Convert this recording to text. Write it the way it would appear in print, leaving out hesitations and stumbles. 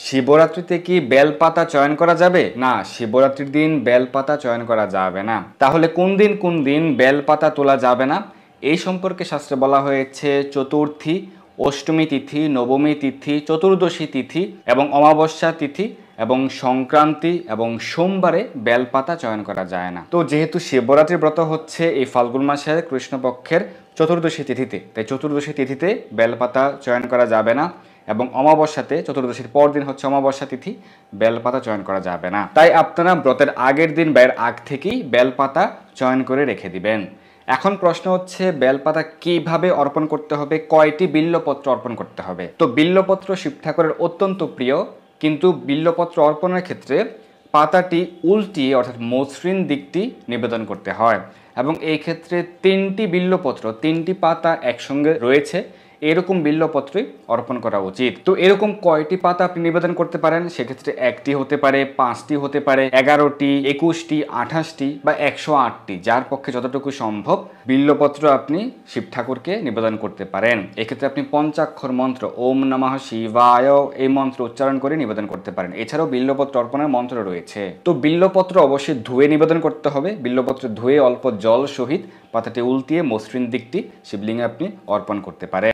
শিবরাত্রিতে কি বেলপাতা চয়ন করা যাবে? না, শিবরাত্রির দিন বেলপাতা চয়ন করা যাবে না। তাহলে কোন দিন বেলপাতা তোলা যাবে না? এই সম্পর্কে শাস্ত্রে বলা হয়েছে চতুর্থী, অষ্টমী তিথি, নবমী তিথি, চতুর্দশী তিথি এবং অমাবস্যা তিথি এবং সংক্রান্তি এবং সোমবারে বেলপাতা চয়ন করা যায় না। তো যেহেতু শিবরাত্রির ব্রত হচ্ছে এই ফাল্গুন মাসের কৃষ্ণপক্ষের চতুর্দশী তিথিতে, তাই চতুর্দশী তিথিতে বেলপাতা চয়ন করা যাবে না এবং অমাবস্যাতে, চতুর্দশীর পর দিন হচ্ছে অমাবস্যা তিথি, বেলপাতা চয়ন করা যাবে না। তাই আপনারা ব্রতের আগের দিন বা এর আগ থেকেই বেলপাতা চয়ন করে রেখে দিবেন। এখন প্রশ্ন হচ্ছে বেলপাতা কিভাবে অর্পণ করতে হবে, কয়টি বিল্লপত্র অর্পণ করতে হবে? তো বিল্লপত্র শিব ঠাকুরের অত্যন্ত প্রিয়, কিন্তু বিল্লপত্র অর্পণের ক্ষেত্রে পাতাটি উল্টিয়ে অর্থাৎ মসৃণ দিকটি নিবেদন করতে হয় এবং এই ক্ষেত্রে 3টি বিল্লপত্র, 3টি পাতা একসঙ্গে রয়েছে এরকম বিল্লপত্রই অর্পণ করা উচিত। তো এরকম কয়টি পাতা আপনি নিবেদন করতে পারেন? সেক্ষেত্রে 1টি হতে পারে, 5টি হতে পারে, 11টি, 21টি, 28টি বা 108টি, যার পক্ষে যতটুকু সম্ভব বিল্লপত্র আপনি শিব ঠাকুরকে নিবেদন করতে পারেন। এক্ষেত্রে আপনি পঞ্চাক্ষর মন্ত্র ওম নমঃ শিবায় এই মন্ত্র উচ্চারণ করে নিবেদন করতে পারেন। এছাড়াও বিল্লপত্র অর্পণের মন্ত্র রয়েছে। তো বিল্লপত্র অবশ্যই ধুয়ে নিবেদন করতে হবে। বিল্লপত্র ধুয়ে অল্প জল সহিত পাতাটি উল্টিয়ে মসৃণ দিকটি শিবলিঙ্গে আপনি অর্পণ করতে পারেন।